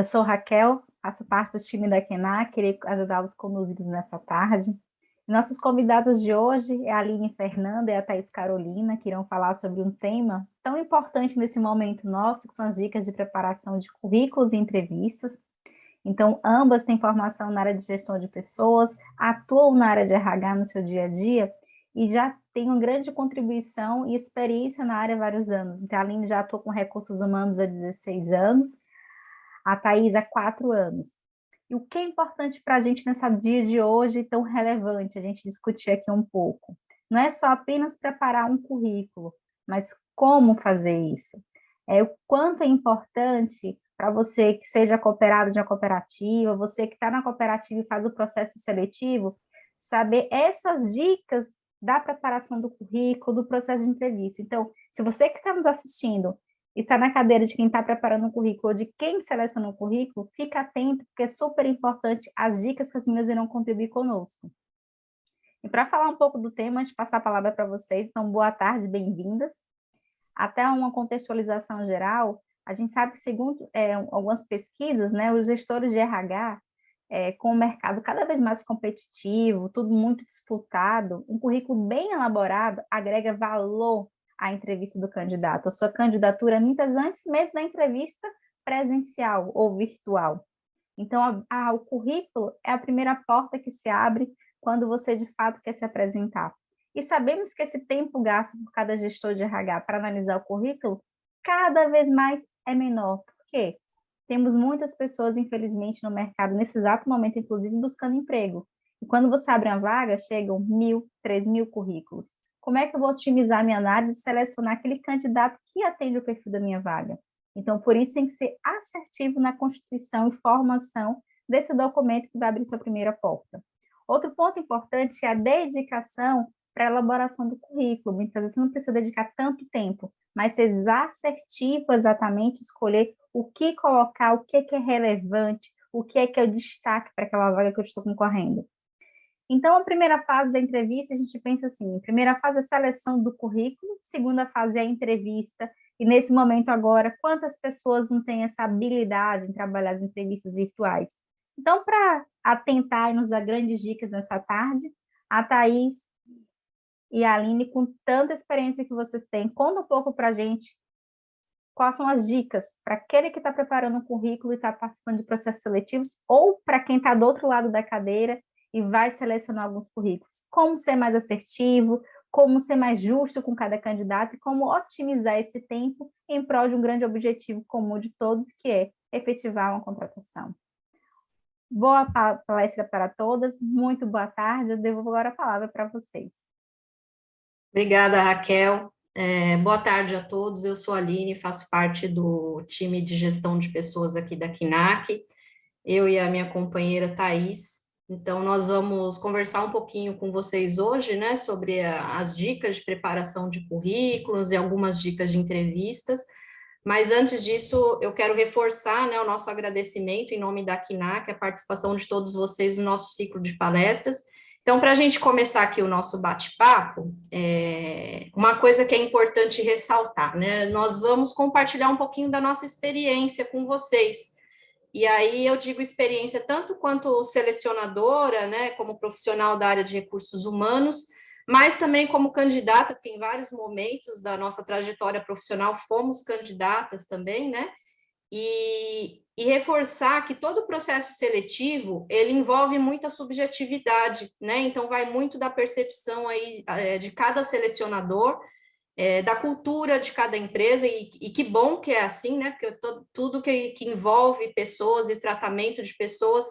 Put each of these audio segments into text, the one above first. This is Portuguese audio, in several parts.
Eu sou Raquel, faço parte do time da Kená, queria ajudá-los conduzidos nessa tarde. Nossos convidados de hoje é a Aline Fernanda e a Thaís Carolina, que irão falar sobre um tema tão importante nesse momento nosso, que são as dicas de preparação de currículos e entrevistas. Então, ambas têm formação na área de gestão de pessoas, atuam na área de RH no seu dia a dia e já têm uma grande contribuição e experiência na área há vários anos. Então, a Aline já atua com recursos humanos há 16 anos, a Thaís há 4 anos. E o que é importante para a gente nessa dia de hoje, tão relevante, a gente discutir aqui um pouco? Não é só apenas preparar um currículo, mas como fazer isso? O quanto é importante para você que seja cooperado de uma cooperativa, você que está na cooperativa e faz o processo seletivo, saber essas dicas da preparação do currículo, do processo de entrevista. Então, se você que está nos assistindo está na cadeira de quem está preparando o currículo ou de quem seleciona o currículo, fica atento, porque é super importante as dicas que as meninas irão contribuir conosco. E para falar um pouco do tema, antes de passar a palavra para vocês, então, boa tarde, bem-vindas. Até uma contextualização geral, a gente sabe que, segundo algumas pesquisas, né, os gestores de RH, com o mercado cada vez mais competitivo, tudo muito disputado, um currículo bem elaborado agrega valor à entrevista do candidato, a sua candidatura muitas antes mesmo da entrevista presencial ou virtual. Então, o currículo é a primeira porta que se abre quando você, de fato, quer se apresentar. E sabemos que esse tempo gasto por cada gestor de RH para analisar o currículo cada vez mais é menor. Por quê? Temos muitas pessoas, infelizmente, no mercado, nesse exato momento, inclusive, buscando emprego. E quando você abre uma vaga, chegam 1.000, 3.000 currículos. Como é que eu vou otimizar minha análise e selecionar aquele candidato que atende o perfil da minha vaga? Então, por isso, tem que ser assertivo na constituição e formação desse documento que vai abrir sua primeira porta. Outro ponto importante é a dedicação para a elaboração do currículo. Muitas vezes você não precisa dedicar tanto tempo, mas ser assertivo exatamente, escolher o que colocar, o que é relevante, o que é o destaque para aquela vaga que eu estou concorrendo. Então, a primeira fase da entrevista, a gente pensa assim, primeira fase é a seleção do currículo, segunda fase é a entrevista, e nesse momento agora, quantas pessoas não têm essa habilidade em trabalhar as entrevistas virtuais? Então, para atentar e nos dar grandes dicas nessa tarde, a Thaís e a Aline, com tanta experiência que vocês têm, conta um pouco para a gente quais são as dicas para aquele que está preparando um currículo e está participando de processos seletivos, ou para quem está do outro lado da cadeira e vai selecionar alguns currículos. Como ser mais assertivo, como ser mais justo com cada candidato e como otimizar esse tempo em prol de um grande objetivo comum de todos, que é efetivar uma contratação. Boa palestra para todas, muito boa tarde, eu devolvo agora a palavra para vocês. Obrigada, Raquel. Boa tarde a todos, eu sou a Aline, faço parte do time de gestão de pessoas aqui da KNAC, eu e a minha companheira Thaís. Então, nós vamos conversar um pouquinho com vocês hoje, né, sobre as dicas de preparação de currículos e algumas dicas de entrevistas, mas antes disso, eu quero reforçar, né, o nosso agradecimento em nome da KNAC, a participação de todos vocês no nosso ciclo de palestras. Então, para a gente começar aqui o nosso bate-papo, uma coisa que é importante ressaltar, né, nós vamos compartilhar um pouquinho da nossa experiência com vocês. E aí eu digo experiência tanto quanto selecionadora, né, como profissional da área de recursos humanos, mas também como candidata, porque em vários momentos da nossa trajetória profissional fomos candidatas também, né, e reforçar que todo o processo seletivo, ele envolve muita subjetividade, né, então vai muito da percepção aí de cada selecionador, da cultura de cada empresa, e que bom que é assim, né, porque tudo que envolve pessoas e tratamento de pessoas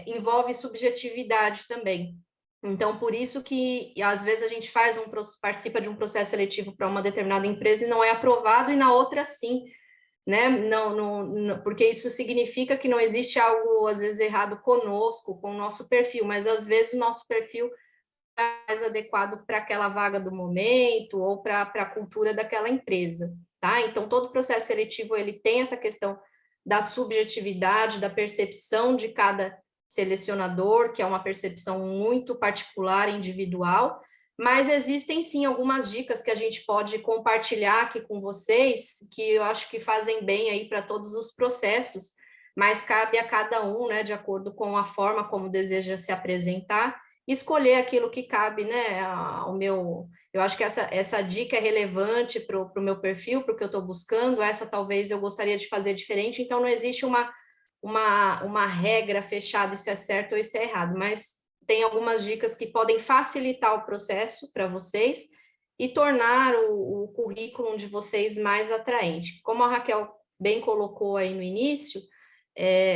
envolve subjetividade também. Então, por isso que, às vezes, a gente participa de um processo seletivo para uma determinada empresa e não é aprovado, e na outra, sim, né, não, porque isso significa que não existe algo, às vezes, errado conosco, com o nosso perfil, mas, às vezes, o nosso perfil mais adequado para aquela vaga do momento ou para a cultura daquela empresa, tá? Então, todo processo seletivo, ele tem essa questão da subjetividade, da percepção de cada selecionador, que é uma percepção muito particular, individual, mas existem, sim, algumas dicas que a gente pode compartilhar aqui com vocês, que eu acho que fazem bem aí para todos os processos, mas cabe a cada um, né, de acordo com a forma como deseja se apresentar, escolher aquilo que cabe, né, ao meu... Eu acho que essa dica é relevante para o meu perfil, para o que eu estou buscando, essa talvez eu gostaria de fazer diferente, então não existe uma regra fechada, isso é certo ou isso é errado, mas tem algumas dicas que podem facilitar o processo para vocês e tornar o currículo de vocês mais atraente. Como a Raquel bem colocou aí no início,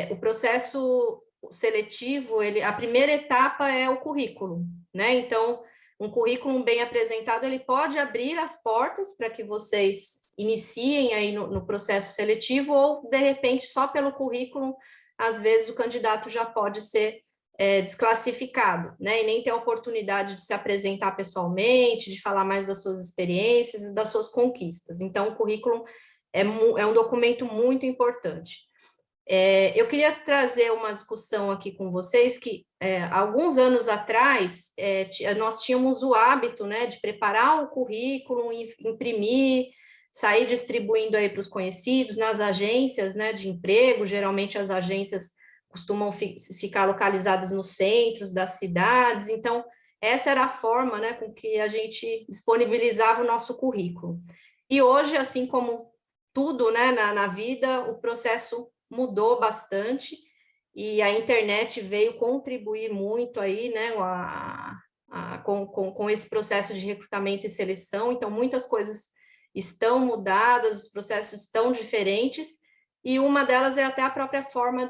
o processo seletivo, a primeira etapa é o currículo, né? Então, um currículo bem apresentado, ele pode abrir as portas para que vocês iniciem aí no processo seletivo, ou, de repente, só pelo currículo, às vezes o candidato já pode ser desclassificado, né? E nem ter a oportunidade de se apresentar pessoalmente, de falar mais das suas experiências e das suas conquistas. Então, o currículo é um documento muito importante. Eu queria trazer uma discussão aqui com vocês que, alguns anos atrás, nós tínhamos o hábito, né, de preparar o currículo, imprimir, sair distribuindo aí para os conhecidos, nas agências, né, de emprego, geralmente as agências costumam ficar localizadas nos centros das cidades, então, essa era a forma, né, com que a gente disponibilizava o nosso currículo. E hoje, assim como tudo, né, na vida, o processo mudou bastante e a internet veio contribuir muito aí, né, com esse processo de recrutamento e seleção. Então, muitas coisas estão mudadas, os processos estão diferentes, e uma delas é até a própria forma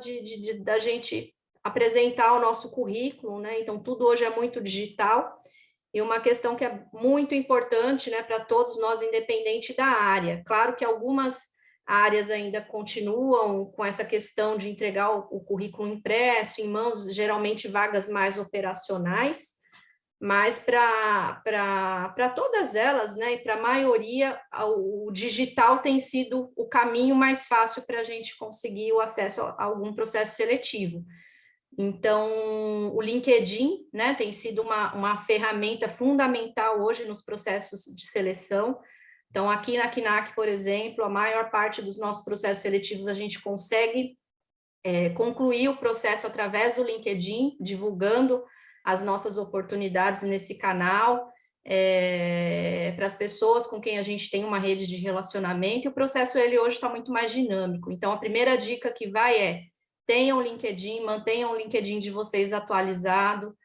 da gente apresentar o nosso currículo, né? Então, tudo hoje é muito digital, e uma questão que é muito importante, né, para todos nós, independente da área. Claro que algumas áreas ainda continuam com essa questão de entregar o currículo impresso, em mãos, geralmente vagas mais operacionais, mas para todas elas, né, e para a maioria, o digital tem sido o caminho mais fácil para a gente conseguir o acesso a algum processo seletivo. Então, o LinkedIn, né, tem sido uma ferramenta fundamental hoje nos processos de seleção. Então, aqui na KNAC, por exemplo, a maior parte dos nossos processos seletivos a gente consegue concluir o processo através do LinkedIn, divulgando as nossas oportunidades nesse canal, para as pessoas com quem a gente tem uma rede de relacionamento, e o processo ele hoje está muito mais dinâmico. Então, a primeira dica que vai tenham o LinkedIn, mantenham o LinkedIn de vocês atualizado,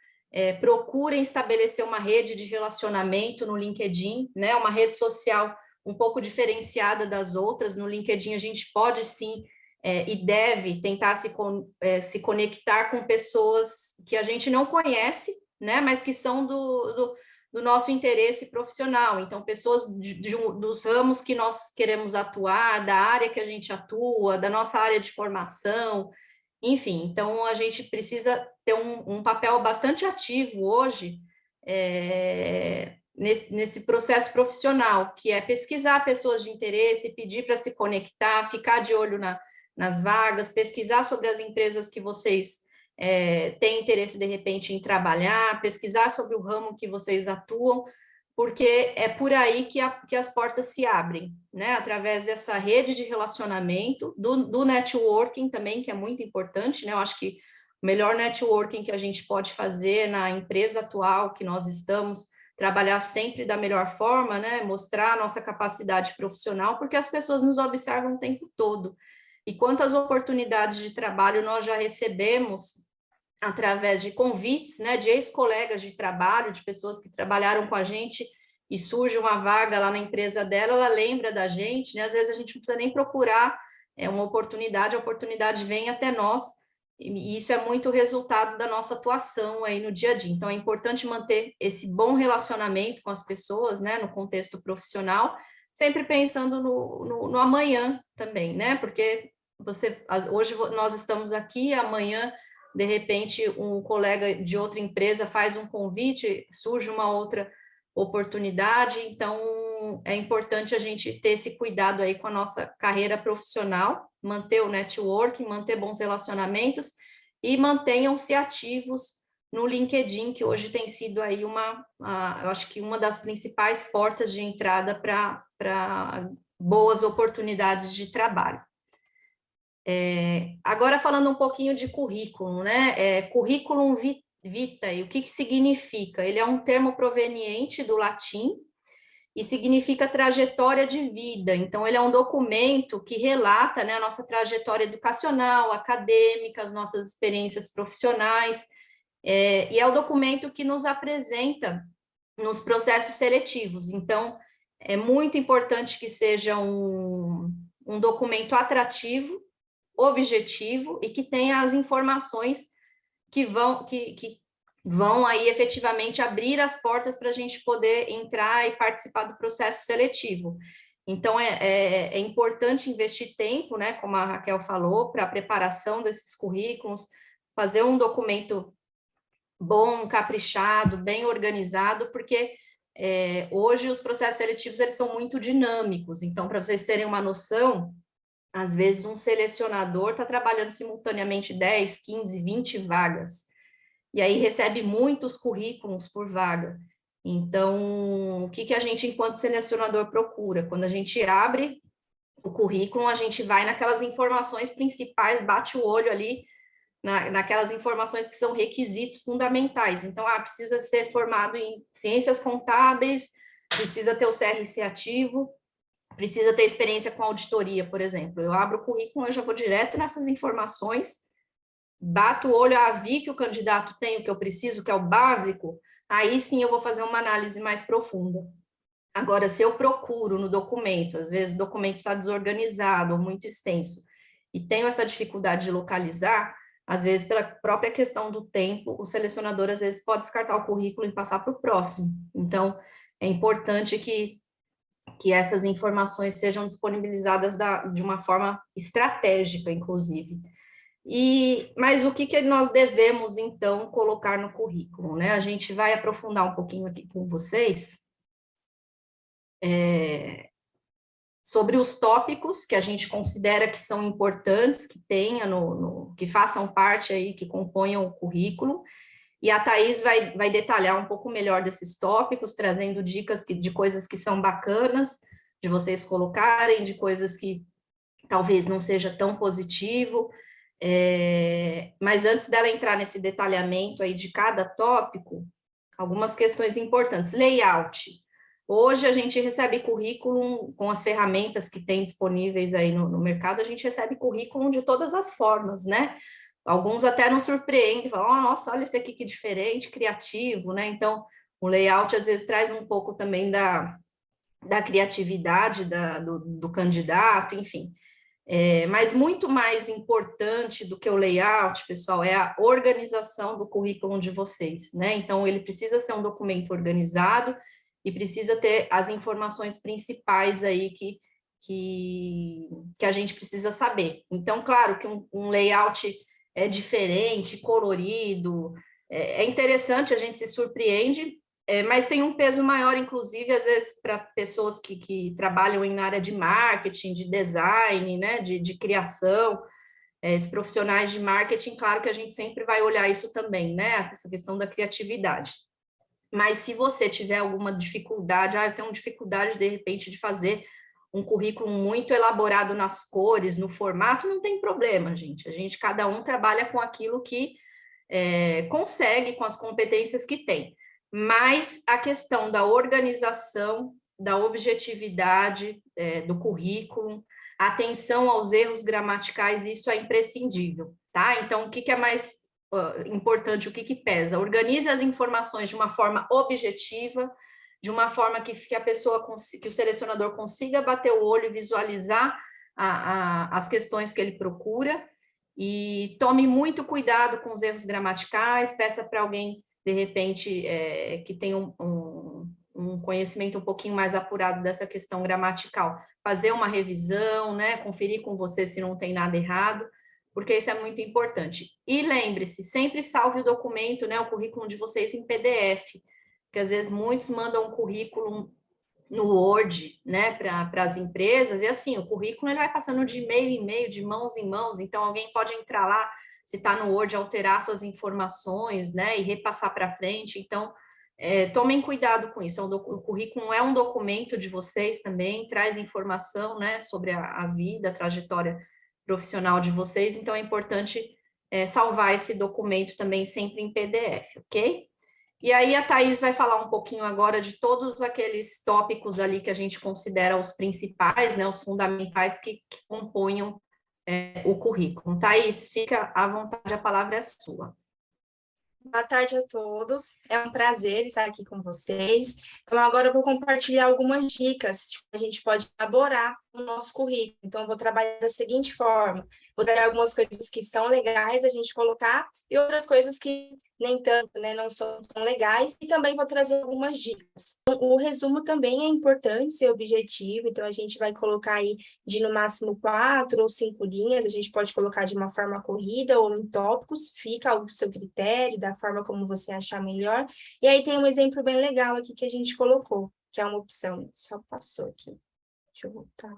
procurem estabelecer uma rede de relacionamento no LinkedIn, né? Uma rede social um pouco diferenciada das outras. No LinkedIn a gente pode sim e deve tentar se conectar com pessoas que a gente não conhece, né? Mas que são do nosso interesse profissional. Então, pessoas dos ramos que nós queremos atuar, da área que a gente atua, da nossa área de formação, enfim. Então, a gente precisa ter um papel bastante ativo hoje nesse processo profissional, que é pesquisar pessoas de interesse, pedir para se conectar, ficar de olho nas vagas, pesquisar sobre as empresas que vocês têm interesse, de repente, em trabalhar, pesquisar sobre o ramo que vocês atuam, porque é por aí que as portas se abrem, né? Através dessa rede de relacionamento, do networking também, que é muito importante, né? Eu acho que o melhor networking que a gente pode fazer na empresa atual que nós estamos, trabalhar sempre da melhor forma, né? Mostrar a nossa capacidade profissional, porque as pessoas nos observam o tempo todo. E quantas oportunidades de trabalho nós já recebemos através de convites, né, de ex-colegas de trabalho, de pessoas que trabalharam com a gente, e surge uma vaga lá na empresa dela, ela lembra da gente, né? Às vezes a gente não precisa nem procurar uma oportunidade, a oportunidade vem até nós, e isso é muito resultado da nossa atuação aí no dia a dia. Então, é importante manter esse bom relacionamento com as pessoas, né, no contexto profissional, sempre pensando no amanhã também, né? Porque hoje nós estamos aqui, amanhã de repente um colega de outra empresa faz um convite, surge uma outra oportunidade, então é importante a gente ter esse cuidado aí com a nossa carreira profissional, manter o networking, manter bons relacionamentos e mantenham-se ativos no LinkedIn, que hoje tem sido aí eu acho que uma das principais portas de entrada para boas oportunidades de trabalho. Agora, falando um pouquinho de currículo, né? Curriculum vitae, o que significa? Ele é um termo proveniente do latim e significa trajetória de vida. Então, ele é um documento que relata, né, a nossa trajetória educacional, acadêmica, as nossas experiências profissionais, e é o documento que nos apresenta nos processos seletivos. Então, é muito importante que seja um documento atrativo, objetivo e que tenha as informações que vão aí efetivamente abrir as portas para a gente poder entrar e participar do processo seletivo. Então, é importante investir tempo, né, como a Raquel falou, para a preparação desses currículos, fazer um documento bom, caprichado, bem organizado, porque hoje os processos seletivos eles são muito dinâmicos. Então, para vocês terem uma noção, às vezes um selecionador está trabalhando simultaneamente 10, 15, 20 vagas, e aí recebe muitos currículos por vaga. Então, o que a gente, enquanto selecionador, procura? Quando a gente abre o currículo, a gente vai naquelas informações principais, bate o olho ali, naquelas informações que são requisitos fundamentais. Então, precisa ser formado em ciências contábeis, precisa ter o CRC ativo, precisa ter experiência com auditoria, por exemplo. Eu abro o currículo, eu já vou direto nessas informações, bato o olho, vi que o candidato tem o que eu preciso, que é o básico, aí sim eu vou fazer uma análise mais profunda. Agora, se eu procuro no documento, às vezes o documento está desorganizado ou muito extenso, e tenho essa dificuldade de localizar, às vezes, pela própria questão do tempo, o selecionador, às vezes, pode descartar o currículo e passar para o próximo. Então, é importante que essas informações sejam disponibilizadas de uma forma estratégica, inclusive. Mas o que nós devemos, então, colocar no currículo, né? A gente vai aprofundar um pouquinho aqui com vocês sobre os tópicos que a gente considera que são importantes, que tenha que façam parte aí, que componham o currículo, e a Thaís vai detalhar um pouco melhor desses tópicos, trazendo dicas de coisas que são bacanas de vocês colocarem, de coisas que talvez não seja tão positivo, mas antes dela entrar nesse detalhamento aí de cada tópico, algumas questões importantes. Layout. Hoje a gente recebe currículo com as ferramentas que tem disponíveis aí no mercado, a gente recebe currículo de todas as formas, né? Alguns até nos surpreendem, falam, oh, nossa, olha esse aqui que diferente, criativo, né? Então, o layout às vezes traz um pouco também da criatividade do candidato, enfim. Mas muito mais importante do que o layout, pessoal, é a organização do currículo de vocês, né? Então, ele precisa ser um documento organizado e precisa ter as informações principais aí que a gente precisa saber. Então, claro que um layout é diferente, colorido, é interessante, a gente se surpreende, mas tem um peso maior, inclusive, às vezes, para pessoas que trabalham na área de marketing, de design, né, de criação, esses profissionais de marketing, claro que a gente sempre vai olhar isso também, né, essa questão da criatividade. Mas se você tiver alguma dificuldade, eu tenho dificuldade, de repente, de fazer um currículo muito elaborado nas cores, no formato, não tem problema, gente. Cada um trabalha com aquilo que consegue, com as competências que tem. Mas a questão da organização, da objetividade do currículo, atenção aos erros gramaticais, isso é imprescindível, tá? Então, o que é mais importante, o que pesa? Organize as informações de uma forma objetiva, de uma forma que a pessoa, que o selecionador consiga bater o olho e visualizar as questões que ele procura, e tome muito cuidado com os erros gramaticais, peça para alguém, de repente, que tenha um conhecimento um pouquinho mais apurado dessa questão gramatical, fazer uma revisão, né, conferir com você se não tem nada errado, porque isso é muito importante. E lembre-se, sempre salve o documento, né, o currículo de vocês em PDF, porque às vezes muitos mandam um currículo no Word, né, para as empresas, e assim, o currículo ele vai passando de e-mail em e-mail, de mãos em mãos, então alguém pode entrar lá, se está no Word, alterar suas informações, né, e repassar para frente, então, tomem cuidado com isso, o currículo é um documento de vocês também, traz informação, né, sobre a vida, a trajetória profissional de vocês, então é importante salvar esse documento também sempre em PDF, ok? E aí a Thaís vai falar um pouquinho agora de todos aqueles tópicos ali que a gente considera os principais, né, os fundamentais que componham o currículo. Thaís, fica à vontade, a palavra é sua. Boa tarde a todos, é um prazer estar aqui com vocês. Então, agora eu vou compartilhar algumas dicas que a gente pode elaborar no nosso currículo. Então, eu vou trabalhar da seguinte forma: vou dar algumas coisas que são legais a gente colocar e outras coisas que nem tanto, né, não são tão legais, e também vou trazer algumas dicas. O resumo também é importante ser objetivo, então a gente vai colocar aí de no máximo 4 ou 5 linhas, a gente pode colocar de uma forma corrida ou em tópicos, fica ao seu critério, da forma como você achar melhor. E aí tem um exemplo bem legal aqui que a gente colocou, que é uma opção, só passou aqui, deixa eu voltar.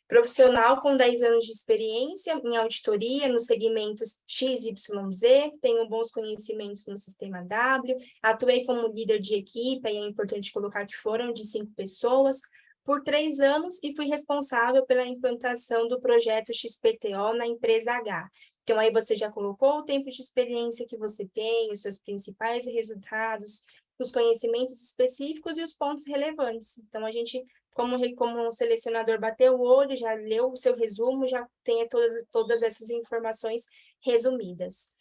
Profissional com 10 anos de experiência em auditoria nos segmentos XYZ, tenho bons conhecimentos no sistema W, atuei como líder de equipe, e é importante colocar que foram de 5 pessoas, por 3 anos e fui responsável pela implantação do projeto XPTO na empresa H. Então, aí você já colocou o tempo de experiência que você tem, os seus principais resultados, os conhecimentos específicos e os pontos relevantes. Então, a gente, como o selecionador bateu o olho, já leu o seu resumo, já tem todas essas informações resumidas.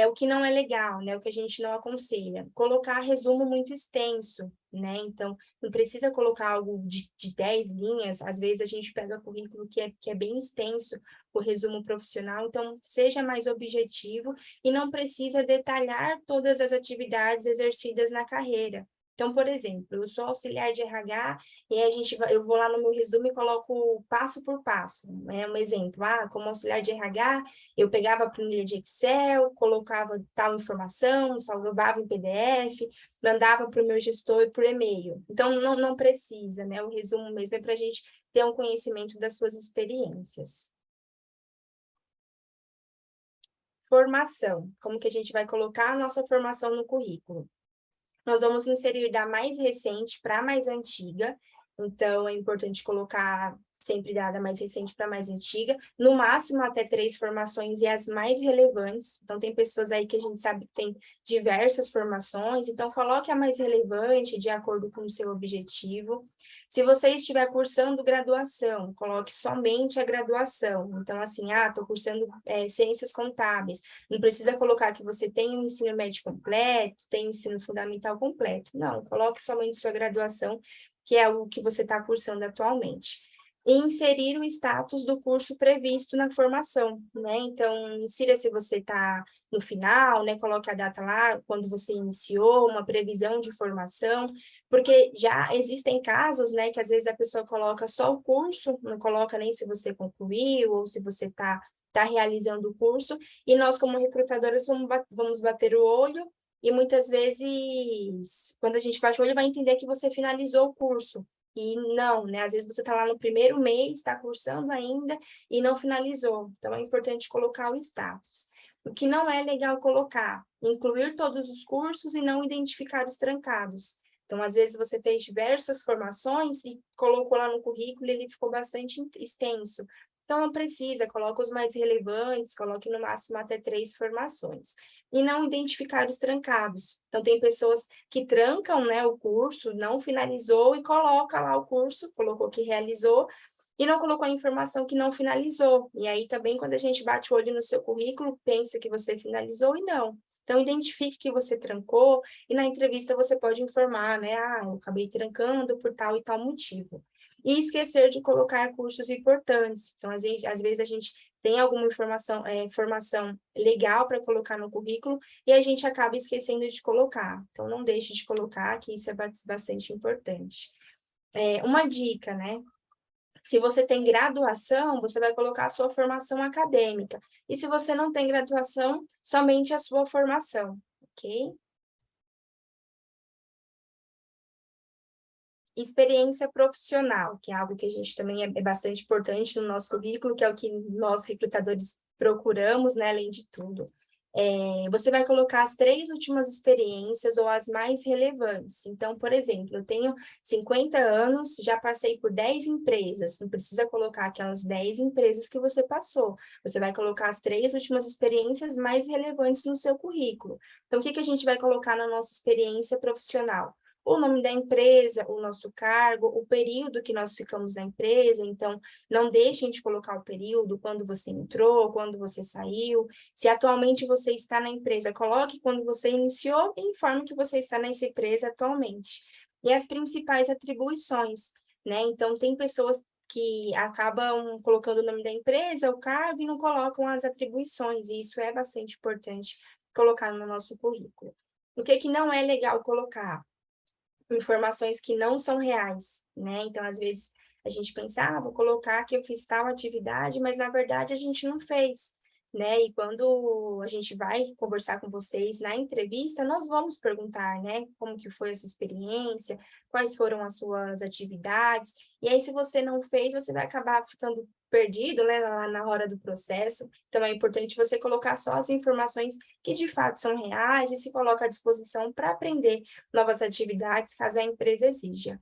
O que não é legal, né? O que a gente não aconselha. Colocar resumo muito extenso, né? Então, não precisa colocar algo de 10 linhas, às vezes a gente pega currículo que é bem extenso, o resumo profissional, então seja mais objetivo e não precisa detalhar todas as atividades exercidas na carreira. Então, por exemplo, eu sou auxiliar de RH e eu vou lá no meu resumo e coloco passo por passo. É um exemplo, como auxiliar de RH, eu pegava a planilha de Excel, colocava tal informação, salvava em PDF, mandava para o meu gestor por e-mail. Então, não precisa, né? O resumo mesmo é para a gente ter um conhecimento das suas experiências. Formação. Como que a gente vai colocar a nossa formação no currículo? Nós vamos inserir da mais recente para a mais antiga, então é importante colocar sempre da mais recente para a mais antiga, no máximo até 3 formações e as mais relevantes. Então, tem pessoas aí que a gente sabe que tem diversas formações, então coloque a mais relevante de acordo com o seu objetivo. Se você estiver cursando graduação, coloque somente a graduação. Então, assim, estou cursando ciências contábeis. Não precisa colocar que você tem o ensino médio completo, tem ensino fundamental completo. Não, coloque somente sua graduação, que é o que você está cursando atualmente. E inserir o status do curso previsto na formação, né? Então, insira se você está no final, né? Coloque a data lá, quando você iniciou, uma previsão de formação, porque já existem casos, né, que às vezes a pessoa coloca só o curso, não coloca nem se você concluiu ou se você está realizando o curso, e nós, como recrutadoras, vamos bater o olho, e muitas vezes, quando a gente bate o olho, vai entender que você finalizou o curso. E não, né? Às vezes você está lá no primeiro mês, está cursando ainda e não finalizou. Então, é importante colocar o status. O que não é legal colocar, incluir todos os cursos e não identificar os trancados. Então, às vezes você fez diversas formações e colocou lá no currículo e ele ficou bastante extenso. Então, não precisa, coloca os mais relevantes, coloque no máximo até 3 formações. E não identificar os trancados. Então, tem pessoas que trancam, né, o curso, não finalizou e coloca lá o curso, colocou que realizou, e não colocou a informação que não finalizou. E aí, também, quando a gente bate o olho no seu currículo, pensa que você finalizou e não. Então, identifique que você trancou, e na entrevista você pode informar, né, eu acabei trancando por tal e tal motivo. E esquecer de colocar cursos importantes. Então, às vezes a gente tem alguma formação legal para colocar no currículo e a gente acaba esquecendo de colocar. Então, não deixe de colocar, que isso é bastante importante. Uma dica, né? Se você tem graduação, você vai colocar a sua formação acadêmica. E se você não tem graduação, somente a sua formação, ok? Experiência profissional, que é algo que a gente também é bastante importante no nosso currículo, que é o que nós recrutadores procuramos, né, além de tudo. Você vai colocar as 3 últimas experiências ou as mais relevantes. Então, por exemplo, eu tenho 50 anos, já passei por 10 empresas, não precisa colocar aquelas 10 empresas que você passou. Você vai colocar as 3 últimas experiências mais relevantes no seu currículo. Então, o que a gente vai colocar na nossa experiência profissional? O nome da empresa, o nosso cargo, o período que nós ficamos na empresa. Então, não deixem de colocar o período, quando você entrou, quando você saiu. Se atualmente você está na empresa, coloque quando você iniciou e informe que você está nessa empresa atualmente. E as principais atribuições, né? Então, tem pessoas que acabam colocando o nome da empresa, o cargo, e não colocam as atribuições, e isso é bastante importante colocar no nosso currículo. O que não é legal colocar? Informações que não são reais, né? Então, às vezes, a gente pensa, vou colocar que eu fiz tal atividade, mas, na verdade, a gente não fez, né? E quando a gente vai conversar com vocês na entrevista, nós vamos perguntar, né? Como que foi a sua experiência, quais foram as suas atividades, e aí, se você não fez, você vai acabar ficando perdido, né, lá na hora do processo. Então, é importante você colocar só as informações que, de fato, são reais e se coloca à disposição para aprender novas atividades, caso a empresa exija.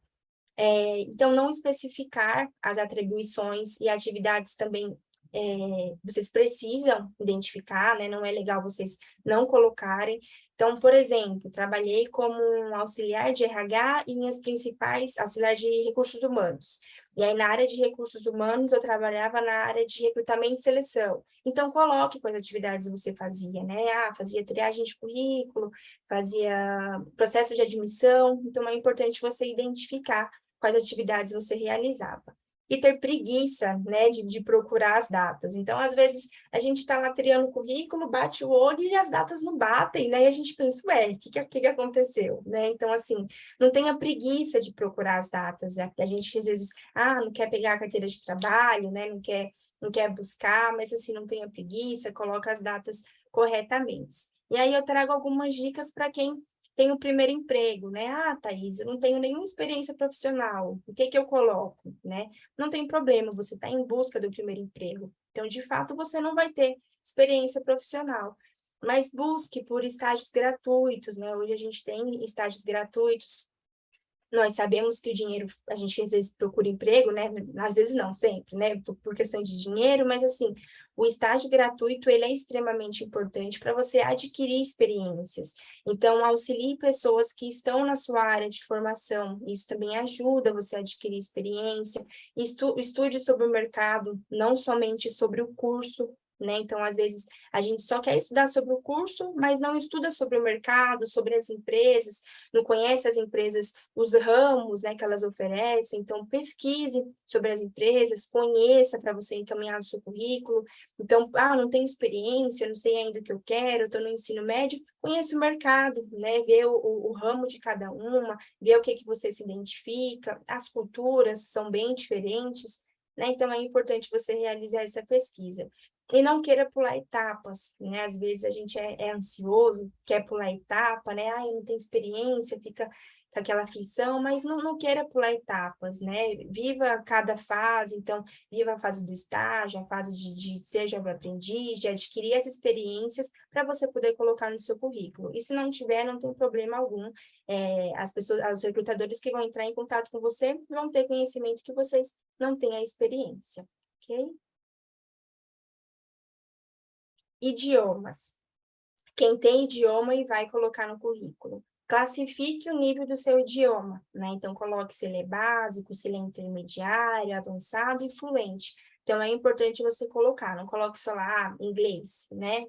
Então, não especificar as atribuições e atividades também, vocês precisam identificar, né? Não é legal vocês não colocarem. Então, por exemplo, trabalhei como um auxiliar de RH e minhas principais, auxiliar de recursos humanos. E aí, na área de recursos humanos, eu trabalhava na área de recrutamento e seleção. Então, coloque quais atividades você fazia, né? Fazia triagem de currículo, fazia processo de admissão. Então, é importante você identificar quais atividades você realizava. E ter preguiça, né, de procurar as datas. Então, às vezes, a gente está lá triando o currículo, bate o olho e as datas não batem, né? E a gente pensa, ué, o que aconteceu? Né? Então, assim, não tenha preguiça de procurar as datas. Né? A gente, às vezes, não quer pegar a carteira de trabalho, né? Não quer buscar, mas, assim, não tenha preguiça, coloca as datas corretamente. E aí, eu trago algumas dicas para quem tem o primeiro emprego, né? Thaís, eu não tenho nenhuma experiência profissional, o que eu coloco, né? Não tem problema, você está em busca do primeiro emprego. Então, de fato, você não vai ter experiência profissional, mas busque por estágios gratuitos, né? Hoje a gente tem estágios gratuitos. Nós sabemos que o dinheiro, a gente às vezes procura emprego, né? Às vezes não, sempre, né? Por questão de dinheiro, mas assim, o estágio gratuito, ele é extremamente importante para você adquirir experiências. Então, auxilie pessoas que estão na sua área de formação, isso também ajuda você a adquirir experiência. Estude sobre o mercado, não somente sobre o curso, né? Então, às vezes, a gente só quer estudar sobre o curso, mas não estuda sobre o mercado, sobre as empresas, não conhece as empresas, os ramos, né, que elas oferecem. Então, pesquise sobre as empresas, conheça para você encaminhar o seu currículo. Então, não tenho experiência, não sei ainda o que eu quero, estou no ensino médio, conheça o mercado, né? Vê o ramo de cada uma, vê o que você se identifica, as culturas são bem diferentes, né? Então, é importante você realizar essa pesquisa. E não queira pular etapas, né? Às vezes a gente é ansioso, quer pular etapa, né? Eu não tenho experiência, fica com aquela aflição, mas não queira pular etapas, né? Viva cada fase, então, viva a fase do estágio, a fase de ser jovem aprendiz, de adquirir as experiências para você poder colocar no seu currículo. E se não tiver, não tem problema algum. As pessoas, os recrutadores que vão entrar em contato com você vão ter conhecimento que vocês não têm a experiência, ok? Idiomas. Quem tem idioma e vai colocar no currículo. Classifique o nível do seu idioma, né? Então, coloque se ele é básico, se ele é intermediário, avançado e fluente. Então, é importante você colocar, não coloque só lá inglês, né?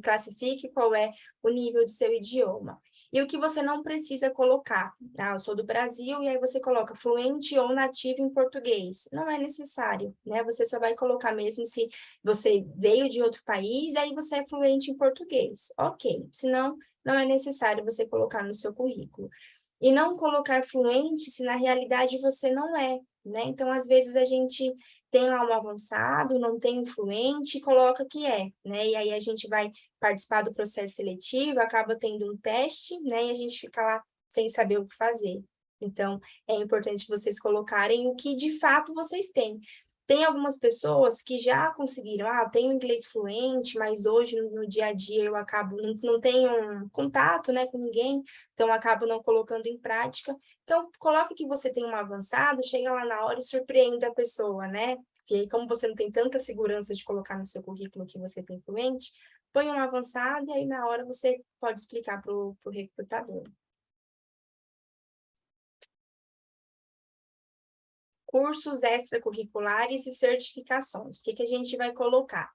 Classifique qual é o nível do seu idioma. E o que você não precisa colocar, eu sou do Brasil, e aí você coloca fluente ou nativo em português. Não é necessário, né? Você só vai colocar mesmo se você veio de outro país, aí você é fluente em português. Ok, senão não é necessário você colocar no seu currículo. E não colocar fluente se na realidade você não é, né? Então, às vezes a gente tem lá um avançado, não tem um fluente, e coloca que é, né? E aí a gente vai participar do processo seletivo, acaba tendo um teste, né? E a gente fica lá sem saber o que fazer. Então, é importante vocês colocarem o que de fato vocês têm. Tem algumas pessoas que já conseguiram, eu tenho inglês fluente, mas hoje no dia a dia eu acabo, não tenho um contato, né, com ninguém, então acabo não colocando em prática. Então, coloque que você tem um avançado, chega lá na hora e surpreenda a pessoa, né? Porque como você não tem tanta segurança de colocar no seu currículo que você tem fluente, põe um avançado e aí na hora você pode explicar para o recrutador. Cursos extracurriculares e certificações. O que a gente vai colocar?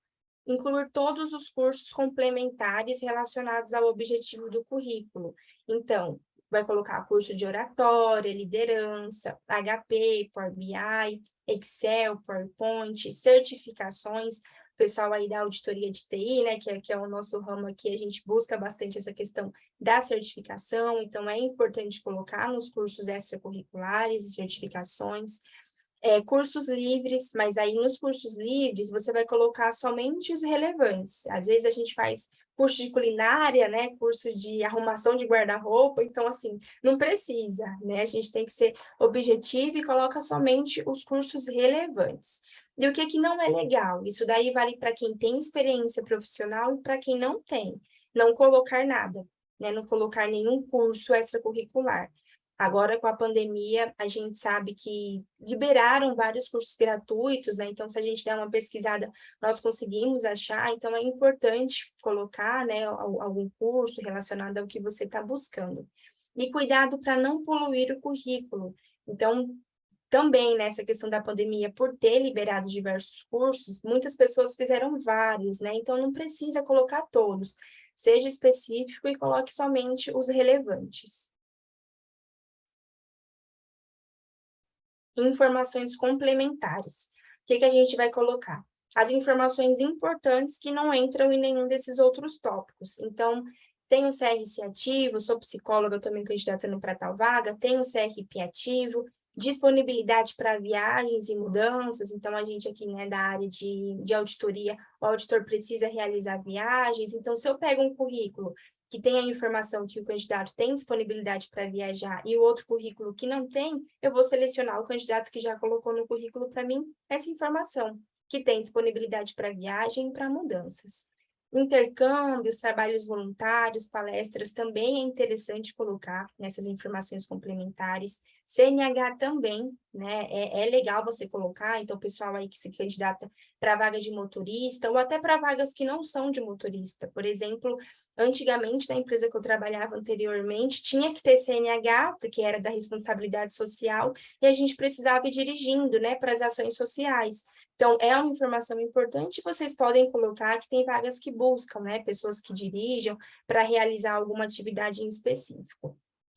Incluir todos os cursos complementares relacionados ao objetivo do currículo. Então, vai colocar curso de oratória, liderança, HP, Power BI, Excel, PowerPoint, certificações. O pessoal aí da auditoria de TI, né, que é o nosso ramo aqui, a gente busca bastante essa questão da certificação, então é importante colocar nos cursos extracurriculares e certificações. Cursos livres, mas aí nos cursos livres você vai colocar somente os relevantes. Às vezes a gente faz curso de culinária, né, curso de arrumação de guarda-roupa, então assim, não precisa, né? A gente tem que ser objetivo e coloca somente os cursos relevantes. E o que não é legal? Isso daí vale para quem tem experiência profissional e para quem não tem. Não colocar nada, né? Não colocar nenhum curso extracurricular. Agora, com a pandemia, a gente sabe que liberaram vários cursos gratuitos, né? Então, se a gente der uma pesquisada, nós conseguimos achar. Então, é importante colocar, né, algum curso relacionado ao que você está buscando. E cuidado para não poluir o currículo. Então, também nessa questão da pandemia, por ter liberado diversos cursos, muitas pessoas fizeram vários, né? Então, não precisa colocar todos. Seja específico e coloque somente os relevantes. Informações complementares. O que a gente vai colocar? As informações importantes que não entram em nenhum desses outros tópicos. Então, tem o CRC ativo, sou psicóloga também candidatando para tal vaga, tem o CRP ativo, disponibilidade para viagens e mudanças, então a gente aqui, né, da área de auditoria, o auditor precisa realizar viagens, então se eu pego um currículo que tem a informação que o candidato tem disponibilidade para viajar e o outro currículo que não tem, eu vou selecionar o candidato que já colocou no currículo para mim essa informação, que tem disponibilidade para viagem e para mudanças. Intercâmbios, trabalhos voluntários, palestras, também é interessante colocar nessas informações complementares. CNH também, né? É legal você colocar, então, o pessoal aí que se candidata para vaga de motorista, ou até para vagas que não são de motorista. Por exemplo, antigamente, na empresa que eu trabalhava anteriormente, tinha que ter CNH, porque era da responsabilidade social, e a gente precisava ir dirigindo, né, para as ações sociais. Então, é uma informação importante, vocês podem colocar que tem vagas que buscam, né, pessoas que dirijam para realizar alguma atividade em específico.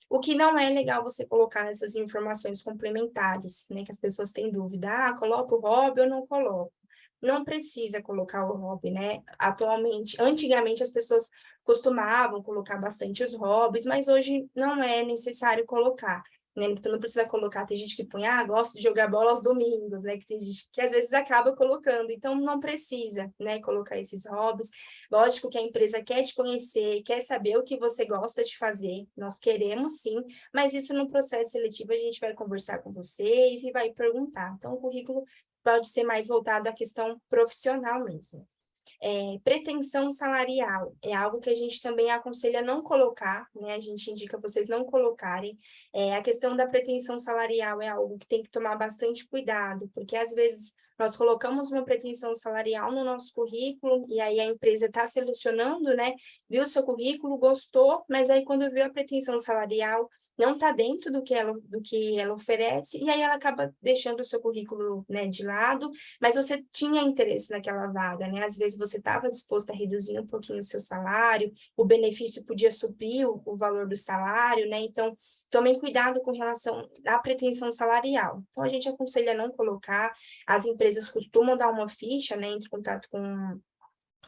O que não é legal você colocar nessas informações complementares, né, que as pessoas têm dúvida, coloco o hobby ou não coloco? Não precisa colocar o hobby, né? Atualmente, antigamente as pessoas costumavam colocar bastante os hobbies, mas hoje não é necessário colocar. Né? Então, não precisa colocar, tem gente que põe, gosto de jogar bola aos domingos, né? Que tem gente que às vezes acaba colocando, então não precisa, né, colocar esses hobbies. Lógico que a empresa quer te conhecer, quer saber o que você gosta de fazer, nós queremos sim, mas isso no processo seletivo a gente vai conversar com vocês e vai perguntar. Então, o currículo pode ser mais voltado à questão profissional mesmo. Pretensão salarial é algo que a gente também aconselha não colocar, né? A gente indica vocês não colocarem. A questão da pretensão salarial é algo que tem que tomar bastante cuidado, porque às vezes nós colocamos uma pretensão salarial no nosso currículo e aí a empresa está selecionando, né? Viu o seu currículo, gostou, mas aí quando viu a pretensão salarial não está dentro do que ela oferece, e aí ela acaba deixando o seu currículo, né, de lado, mas você tinha interesse naquela vaga, né? Às vezes você estava disposto a reduzir um pouquinho o seu salário, o benefício podia subir o valor do salário, né? Então, tomem cuidado com relação à pretensão salarial. Então, a gente aconselha não colocar, as empresas costumam dar uma ficha, né, entre em contato com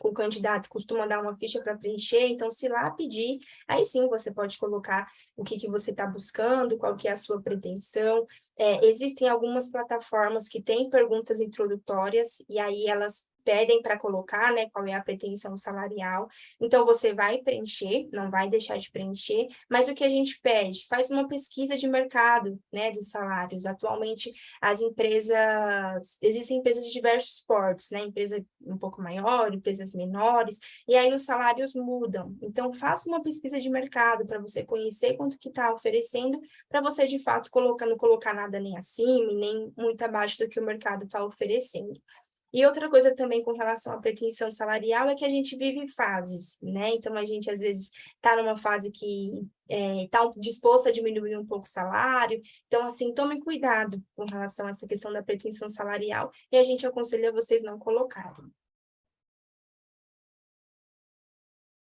o candidato, costuma dar uma ficha para preencher, então se lá pedir, aí sim você pode colocar o que você está buscando, qual que é a sua pretensão. Existem algumas plataformas que têm perguntas introdutórias, e aí elas pedem para colocar, né, qual é a pretensão salarial. Então, você vai preencher, não vai deixar de preencher, mas o que a gente pede? Faz uma pesquisa de mercado, né, dos salários. Atualmente, existem empresas de diversos portes, né, empresa um pouco maior, empresas menores, e aí os salários mudam. Então, faça uma pesquisa de mercado para você conhecer quanto que está oferecendo, para você, de fato, não colocar nada nem acima, nem muito abaixo do que o mercado está oferecendo. E outra coisa também com relação à pretensão salarial é que a gente vive fases, né? Então, a gente, às vezes, está numa fase que está disposto a diminuir um pouco o salário. Então, assim, tomem cuidado com relação a essa questão da pretensão salarial e a gente aconselha vocês não colocarem.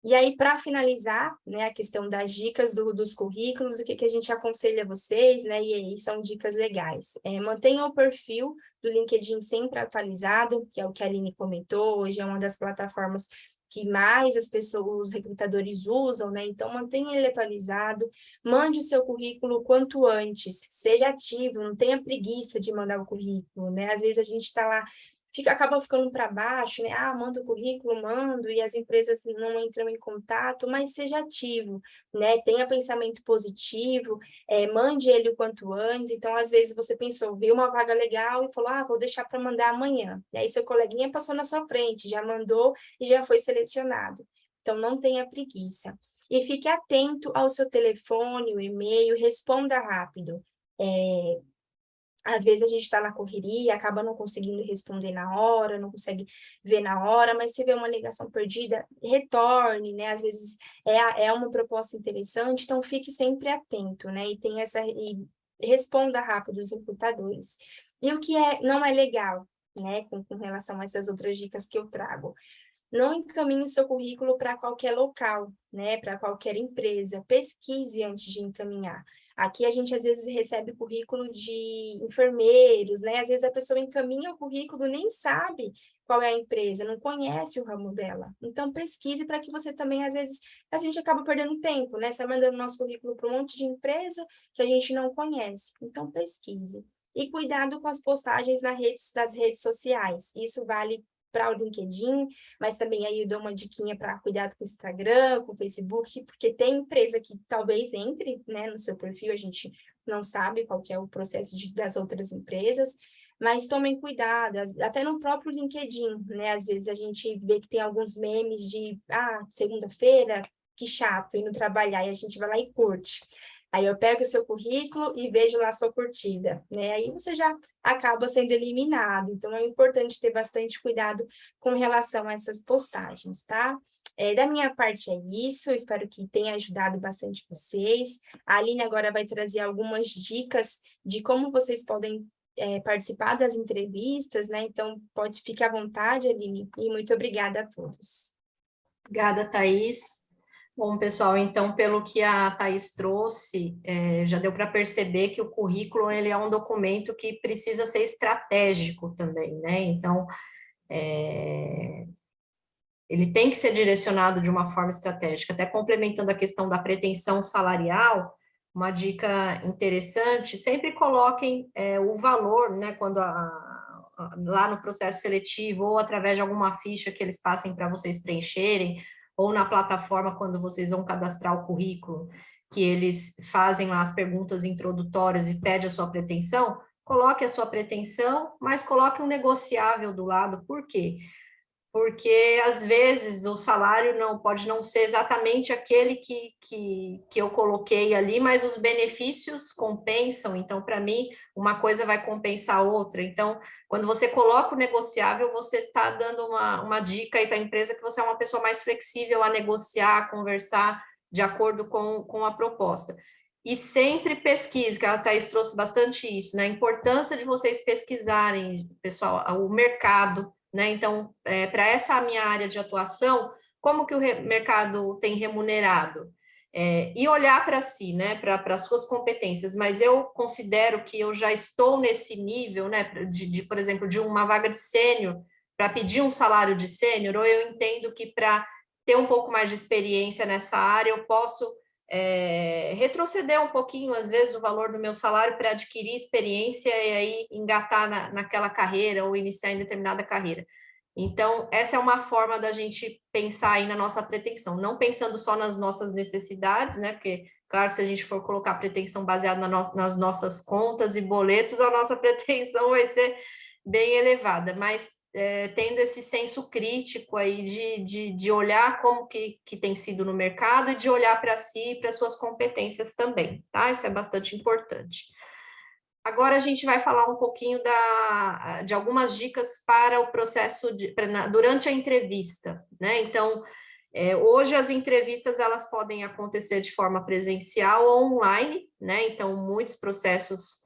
E aí, para finalizar, né, a questão das dicas dos currículos, o que a gente aconselha vocês, né, e aí são dicas legais. Mantenham o perfil do LinkedIn sempre atualizado, que é o que a Aline comentou, hoje é uma das plataformas que mais os recrutadores usam, né, então mantenha ele atualizado, mande o seu currículo quanto antes, seja ativo, não tenha preguiça de mandar o currículo, né, às vezes a gente está lá acaba ficando para baixo, né? Manda o currículo, mando, e as empresas não entram em contato, mas seja ativo, né? Tenha pensamento positivo, mande ele o quanto antes. Então, às vezes, você pensou, viu uma vaga legal e falou, vou deixar para mandar amanhã. E aí, seu coleguinha passou na sua frente, já mandou e já foi selecionado. Então, não tenha preguiça. E fique atento ao seu telefone, o e-mail, responda rápido. Às vezes a gente está na correria, acaba não conseguindo responder na hora, não consegue ver na hora, mas se vê uma ligação perdida, retorne, né? Às vezes é uma proposta interessante, então fique sempre atento, né? E responda rápido os recrutadores. E o que não é legal, né? Com relação a essas outras dicas que eu trago. Não encaminhe o seu currículo para qualquer local, né? Para qualquer empresa. Pesquise antes de encaminhar. Aqui a gente às vezes recebe currículo de enfermeiros, né? Às vezes a pessoa encaminha o currículo, nem sabe qual é a empresa, não conhece o ramo dela. Então pesquise para que você também, às vezes, a gente acaba perdendo tempo, né? Você mandando nosso currículo para um monte de empresa que a gente não conhece. Então pesquise. E cuidado com as postagens das redes sociais. Isso vale para o LinkedIn, mas também aí eu dou uma diquinha para cuidado com o Instagram, com o Facebook, porque tem empresa que talvez entre, né, no seu perfil, a gente não sabe qual que é o processo das outras empresas, mas tomem cuidado, até no próprio LinkedIn, né, às vezes a gente vê que tem alguns memes de, segunda-feira, que chato, indo trabalhar, e a gente vai lá e curte. Aí eu pego o seu currículo e vejo lá a sua curtida, né? Aí você já acaba sendo eliminado. Então, é importante ter bastante cuidado com relação a essas postagens, tá? Da minha parte é isso, espero que tenha ajudado bastante vocês. A Aline agora vai trazer algumas dicas de como vocês podem participar das entrevistas, né? Então, pode ficar à vontade, Aline, e muito obrigada a todos. Obrigada, Thaís. Bom, pessoal, então, pelo que a Thaís trouxe, já deu para perceber que o currículo ele é um documento que precisa ser estratégico também, né? Então, ele tem que ser direcionado de uma forma estratégica. Até complementando a questão da pretensão salarial, uma dica interessante, sempre coloquem o valor, né, quando lá no processo seletivo, ou através de alguma ficha que eles passem para vocês preencherem, ou na plataforma, quando vocês vão cadastrar o currículo, que eles fazem lá as perguntas introdutórias e pede a sua pretensão, coloque a sua pretensão, mas coloque um negociável do lado. Por quê? Porque às vezes o salário pode não ser exatamente aquele que eu coloquei ali, mas os benefícios compensam. Então, para mim, uma coisa vai compensar a outra. Então, quando você coloca o negociável, você está dando uma dica aí para a empresa que você é uma pessoa mais flexível a negociar, a conversar de acordo com a proposta. E sempre pesquise, que a Thaís trouxe bastante isso, né? A importância de vocês pesquisarem, pessoal, o mercado, né? Então, para essa minha área de atuação, como que o mercado tem remunerado? E olhar para si, né? Para as suas competências, mas eu considero que eu já estou nesse nível, né? Por exemplo, de uma vaga de sênior, para pedir um salário de sênior, ou eu entendo que para ter um pouco mais de experiência nessa área, eu posso retroceder um pouquinho, às vezes, o valor do meu salário para adquirir experiência e aí engatar naquela carreira ou iniciar em determinada carreira. Então, essa é uma forma da gente pensar aí na nossa pretensão, não pensando só nas nossas necessidades, né? Porque, claro, que se a gente for colocar pretensão baseada nas nossas contas e boletos, a nossa pretensão vai ser bem elevada, mas tendo esse senso crítico aí de olhar como que tem sido no mercado e de olhar para si e para suas competências também, tá? Isso é bastante importante. Agora a gente vai falar um pouquinho de algumas dicas para o processo durante a entrevista, né? Então, hoje as entrevistas elas podem acontecer de forma presencial ou online, né? Então, muitos processos,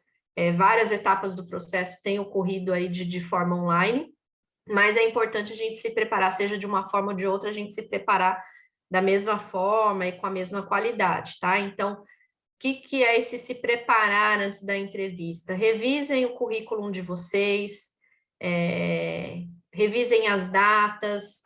várias etapas do processo têm ocorrido aí de forma online, mas é importante a gente se preparar, seja de uma forma ou de outra, a gente se preparar da mesma forma e com a mesma qualidade, tá? Então, que é esse se preparar antes da entrevista? Revisem o currículo de vocês, revisem as datas,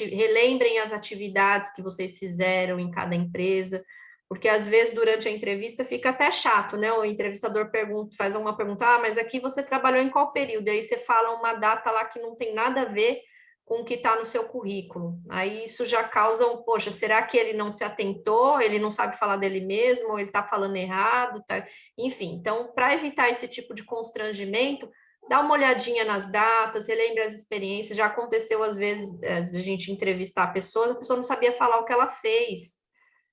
relembrem as atividades que vocês fizeram em cada empresa, porque às vezes durante a entrevista fica até chato, né? O entrevistador faz uma pergunta, mas aqui você trabalhou em qual período? E aí você fala uma data lá que não tem nada a ver com o que está no seu currículo. Aí isso já causa poxa, será que ele não se atentou, ele não sabe falar dele mesmo, ou ele está falando errado, tá? Enfim, então, para evitar esse tipo de constrangimento, dá uma olhadinha nas datas, relembre as experiências, já aconteceu às vezes de a gente entrevistar a pessoa não sabia falar o que ela fez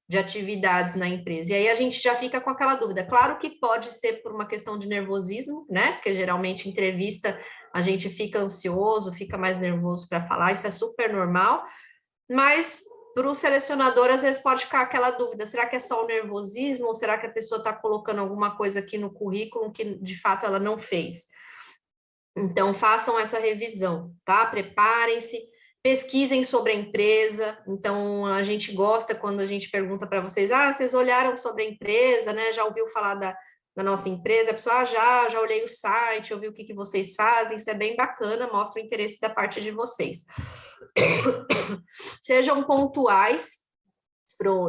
de atividades na empresa, e aí a gente já fica com aquela dúvida. Claro que pode ser por uma questão de nervosismo, né, porque geralmente entrevista a gente fica ansioso, fica mais nervoso para falar, isso é super normal, mas para o selecionador às vezes pode ficar aquela dúvida, será que é só o nervosismo, ou será que a pessoa está colocando alguma coisa aqui no currículo que de fato ela não fez? Então, façam essa revisão, tá? Preparem-se, pesquisem sobre a empresa. Então, a gente gosta quando a gente pergunta para vocês, vocês olharam sobre a empresa, né? Já ouviu falar da nossa empresa? A pessoa, já olhei o site, ouvi o que vocês fazem, isso é bem bacana, mostra o interesse da parte de vocês. Sejam pontuais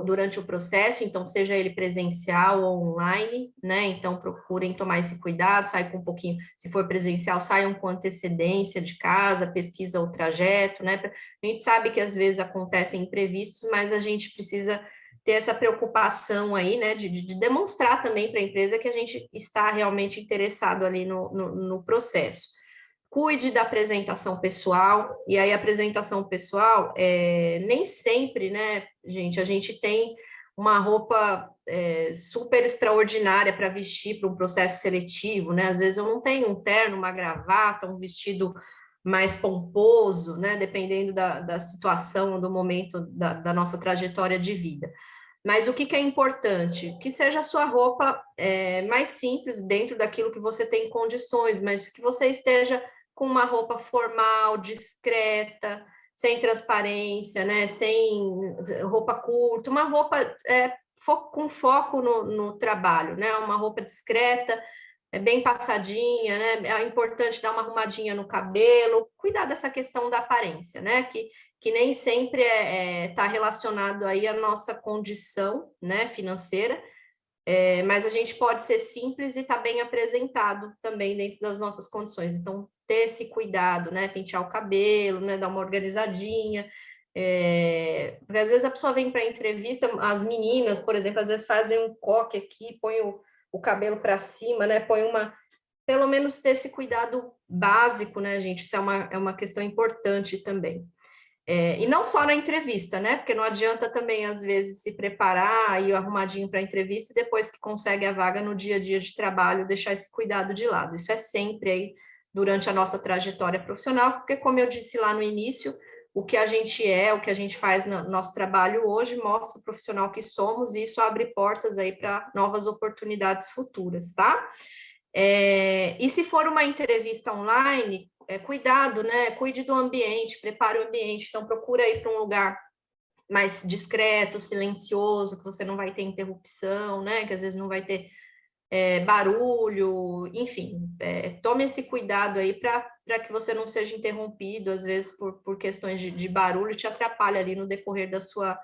durante o processo, então seja ele presencial ou online, né? Então procurem tomar esse cuidado, sai com um pouquinho, se for presencial, saiam com antecedência de casa, pesquisa o trajeto, né? A gente sabe que às vezes acontecem imprevistos, mas a gente precisa ter essa preocupação aí, né? De demonstrar também para a empresa que a gente está realmente interessado ali no processo. Cuide da apresentação pessoal, e aí a apresentação pessoal, nem sempre, né, gente, a gente tem uma roupa super extraordinária para vestir para um processo seletivo, né, às vezes eu não tenho um terno, uma gravata, um vestido mais pomposo, né, dependendo da situação, do momento da nossa trajetória de vida. Mas o que é importante? Que seja a sua roupa mais simples, dentro daquilo que você tem condições, mas que você esteja com uma roupa formal, discreta, sem transparência, né? Sem roupa curta, uma roupa com foco no trabalho, né? Uma roupa discreta, bem passadinha, né? É importante dar uma arrumadinha no cabelo, cuidar dessa questão da aparência, né? Que nem sempre está relacionado aí à nossa condição, né, financeira, mas a gente pode ser simples e estar bem apresentado também dentro das nossas condições. Então, ter esse cuidado, né? Pentear o cabelo, né? Dar uma organizadinha. Porque às vezes a pessoa vem para a entrevista, as meninas, por exemplo, às vezes fazem um coque aqui, põe o cabelo para cima, né? Pelo menos ter esse cuidado básico, né, gente? Isso é uma questão importante também. E não só na entrevista, né? Porque não adianta também, às vezes, se preparar e ir arrumadinho para a entrevista e depois que consegue a vaga no dia a dia de trabalho, deixar esse cuidado de lado. Isso é sempre aí durante a nossa trajetória profissional, porque, como eu disse lá no início, o que a gente o que a gente faz no nosso trabalho hoje mostra o profissional que somos e isso abre portas aí para novas oportunidades futuras, tá? E se for uma entrevista online, cuidado, né? Cuide do ambiente, prepare o ambiente. Então, procura ir para um lugar mais discreto, silencioso, que você não vai ter interrupção, né? Que às vezes não vai ter barulho, enfim. Tome esse cuidado aí para que você não seja interrompido, às vezes, por questões de barulho, te atrapalha ali no decorrer da sua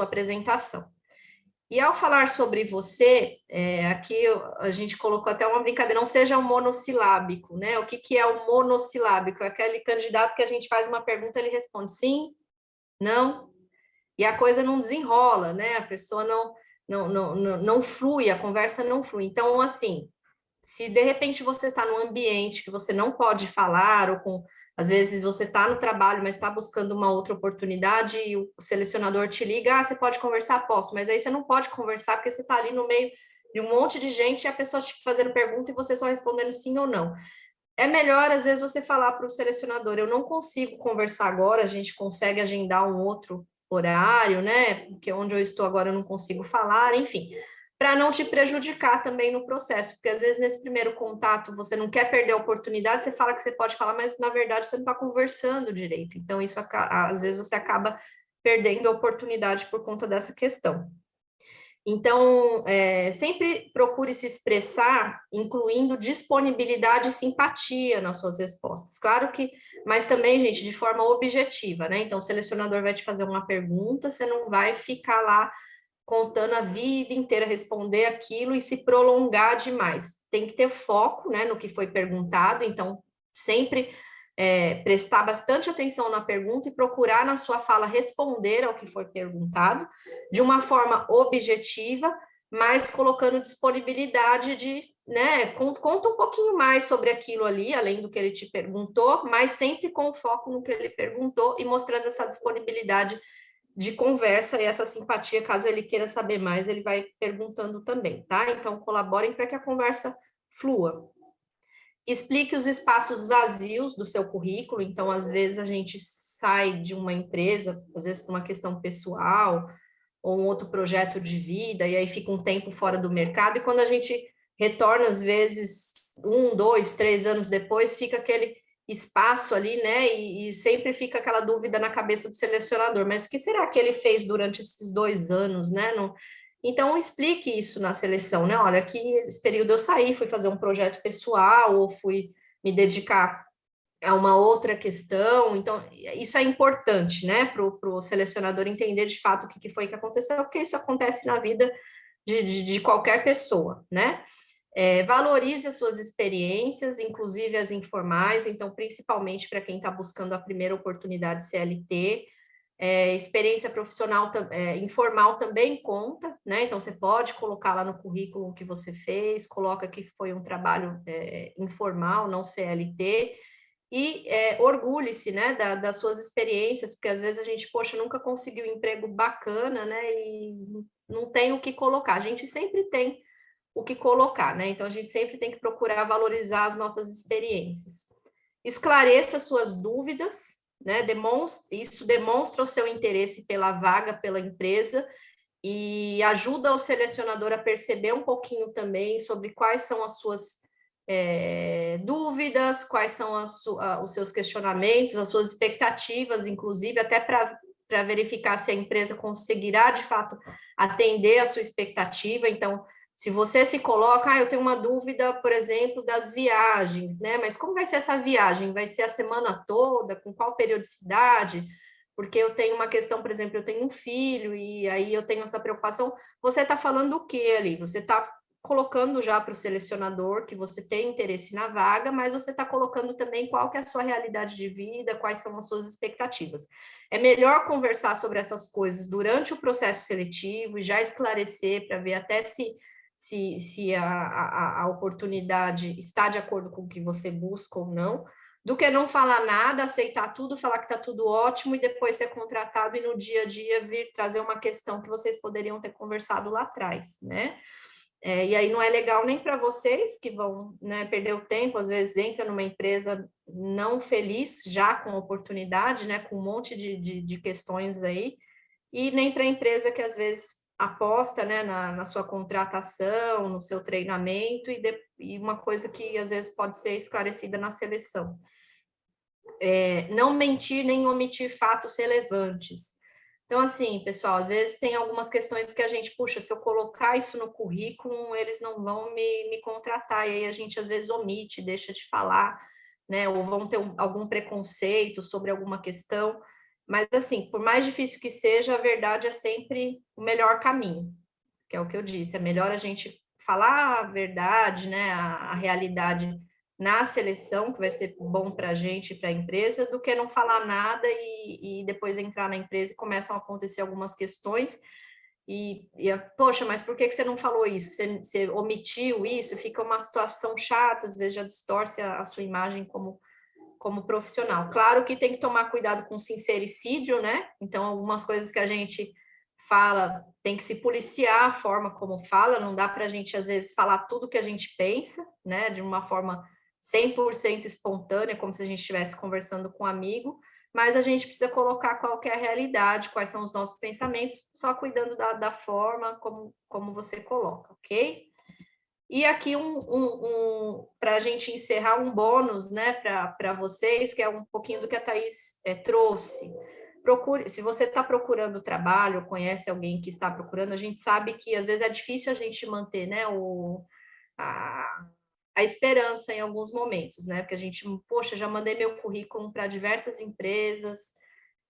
apresentação. E ao falar sobre você, aqui a gente colocou até uma brincadeira, não seja um monossilábico, né? O que é o monossilábico? É aquele candidato que a gente faz uma pergunta, ele responde sim, não, e a coisa não desenrola, né? A pessoa não flui, a conversa não flui. Então, assim, se de repente você está num ambiente que você não pode falar, ou com, às vezes você está no trabalho, mas está buscando uma outra oportunidade e o selecionador te liga, você pode conversar? Posso, mas aí você não pode conversar porque você está ali no meio de um monte de gente e a pessoa te fazendo pergunta e você só respondendo sim ou não. É melhor, às vezes, você falar para o selecionador, eu não consigo conversar agora, a gente consegue agendar um outro horário, né? Porque onde eu estou agora eu não consigo falar, enfim, para não te prejudicar também no processo, porque às vezes nesse primeiro contato você não quer perder a oportunidade, você fala que você pode falar, mas na verdade você não está conversando direito. Então, isso às vezes você acaba perdendo a oportunidade por conta dessa questão. Então, sempre procure se expressar, incluindo disponibilidade e simpatia nas suas respostas. Claro que, mas também, gente, de forma objetiva, né? Então, o selecionador vai te fazer uma pergunta, você não vai ficar lá contando a vida inteira, responder aquilo e se prolongar demais. Tem que ter foco, né, no que foi perguntado, então, sempre prestar bastante atenção na pergunta e procurar na sua fala responder ao que foi perguntado de uma forma objetiva, mas colocando disponibilidade de, né, conta um pouquinho mais sobre aquilo ali, além do que ele te perguntou, mas sempre com foco no que ele perguntou e mostrando essa disponibilidade de conversa e essa simpatia, caso ele queira saber mais, ele vai perguntando também, tá? Então, colaborem para que a conversa flua. Explique os espaços vazios do seu currículo. Então, às vezes, a gente sai de uma empresa, às vezes por uma questão pessoal, ou um outro projeto de vida, e aí fica um tempo fora do mercado, e quando a gente retorna, às vezes, 1, 2, 3 anos depois, fica aquele espaço ali, né? E sempre fica aquela dúvida na cabeça do selecionador, mas o que será que ele fez durante esses 2 anos, né? Não, então, explique isso na seleção, né? Olha, aqui esse período eu saí, fui fazer um projeto pessoal, ou fui me dedicar a uma outra questão. Então, isso é importante, né, para o selecionador entender de fato o que foi que aconteceu, porque isso acontece na vida de qualquer pessoa, né? Valorize as suas experiências, inclusive as informais, então, principalmente para quem está buscando a primeira oportunidade CLT. Experiência profissional informal também conta, né? Então, você pode colocar lá no currículo o que você fez, coloca que foi um trabalho informal, não CLT, e orgulhe-se, né, das suas experiências, porque às vezes a gente, poxa, nunca conseguiu um emprego bacana, né, e não tem o que colocar. A gente sempre tem o que colocar, né? Então, a gente sempre tem que procurar valorizar as nossas experiências. Esclareça suas dúvidas, né? Isso demonstra o seu interesse pela vaga, pela empresa, e ajuda o selecionador a perceber um pouquinho também sobre quais são as suas dúvidas, quais são os seus questionamentos, as suas expectativas, inclusive, até para verificar se a empresa conseguirá, de fato, atender a sua expectativa. Então, se você se coloca, eu tenho uma dúvida, por exemplo, das viagens, né? Mas como vai ser essa viagem? Vai ser a semana toda? Com qual periodicidade? Porque eu tenho uma questão, por exemplo, eu tenho um filho e aí eu tenho essa preocupação. Você está falando o quê ali? Você está colocando já para o selecionador que você tem interesse na vaga, mas você está colocando também qual que é a sua realidade de vida, quais são as suas expectativas. É melhor conversar sobre essas coisas durante o processo seletivo e já esclarecer para ver até se a oportunidade está de acordo com o que você busca ou não, do que não falar nada, aceitar tudo, falar que está tudo ótimo e depois ser contratado e no dia a dia vir trazer uma questão que vocês poderiam ter conversado lá atrás, né? E aí não é legal nem para vocês que vão, né, perder o tempo, às vezes entra numa empresa não feliz, já com oportunidade, né, com um monte de questões aí, e nem para a empresa que às vezes aposta, né, na sua contratação, no seu treinamento, e uma coisa que às vezes pode ser esclarecida na seleção. Não mentir nem omitir fatos relevantes. Então, assim, pessoal, às vezes tem algumas questões que a gente, puxa, se eu colocar isso no currículo, eles não vão me contratar, e aí a gente às vezes omite, deixa de falar, né, ou vão ter algum preconceito sobre alguma questão, mas assim, por mais difícil que seja, a verdade é sempre o melhor caminho. que é o que eu disse, é melhor a gente falar a verdade, né, a realidade na seleção, que vai ser bom para a gente e para a empresa, do que não falar nada e depois entrar na empresa e começam a acontecer algumas questões poxa, mas por que você não falou isso? Você omitiu isso? Fica uma situação chata, às vezes já distorce a sua imagem como profissional. Claro que tem que tomar cuidado com sincericídio, né? Então, algumas coisas que a gente fala, tem que se policiar a forma como fala, não dá para a gente, às vezes, falar tudo que a gente pensa, né? De uma forma 100% espontânea, como se a gente estivesse conversando com um amigo, mas a gente precisa colocar qual que é a realidade, quais são os nossos pensamentos, só cuidando da forma como você coloca, ok? E aqui para a gente encerrar um bônus, né, para vocês, que é um pouquinho do que a Thaís trouxe. Procure, se você está procurando trabalho, conhece alguém que está procurando, a gente sabe que às vezes é difícil a gente manter, né, a esperança em alguns momentos, né? Porque a gente, poxa, já mandei meu currículo para diversas empresas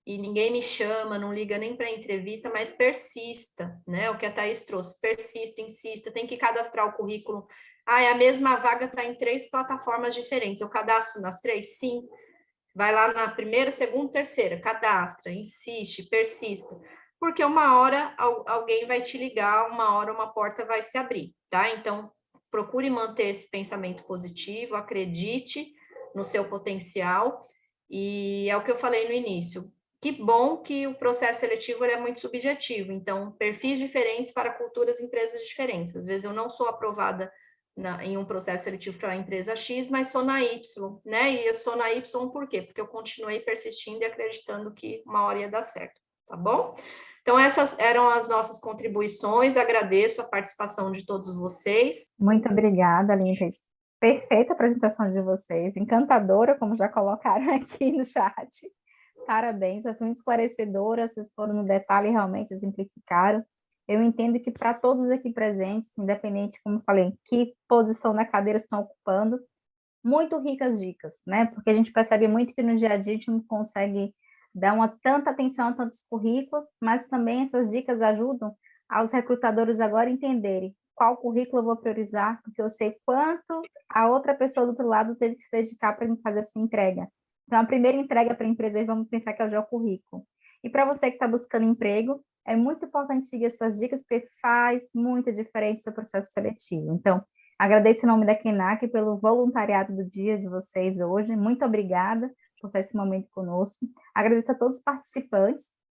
e ninguém me chama, não liga nem para entrevista, mas persista, né? O que a Thaís trouxe, persista, insista, tem que cadastrar o currículo. Ah, a mesma vaga está em 3 plataformas diferentes. Eu cadastro nas 3? Sim. Vai lá na primeira, segunda, terceira, cadastra, insiste, persista. Porque uma hora alguém vai te ligar, uma hora uma porta vai se abrir, tá? Então, procure manter esse pensamento positivo, acredite no seu potencial, e é o que eu falei no início. Que bom que o processo seletivo ele é muito subjetivo, então, perfis diferentes para culturas e empresas diferentes. Às vezes eu não sou aprovada em um processo seletivo para a empresa X, mas sou na Y, né? E eu sou na Y por quê? Porque eu continuei persistindo e acreditando que uma hora ia dar certo, tá bom? Então, essas eram as nossas contribuições, agradeço a participação de todos vocês. Muito obrigada, Aline. Perfeita apresentação de vocês, encantadora, como já colocaram aqui no chat. Parabéns, foi muito esclarecedora, vocês foram no detalhe e realmente exemplificaram. Eu entendo que para todos aqui presentes, independente, como eu falei, que posição na cadeira estão ocupando, muito ricas dicas, né? Porque a gente percebe muito que no dia a dia a gente não consegue dar tanta atenção a tantos currículos, mas também essas dicas ajudam aos recrutadores agora entenderem qual currículo eu vou priorizar, porque eu sei quanto a outra pessoa do outro lado teve que se dedicar para me fazer essa entrega. Então, a primeira entrega para a empresa, vamos pensar que é o geocurrículo. E para você que está buscando emprego, é muito importante seguir essas dicas, porque faz muita diferença no processo seletivo. Então, agradeço em nome da KENAC pelo voluntariado do dia de vocês hoje. Muito obrigada por ter esse momento conosco. Agradeço a todos os participantes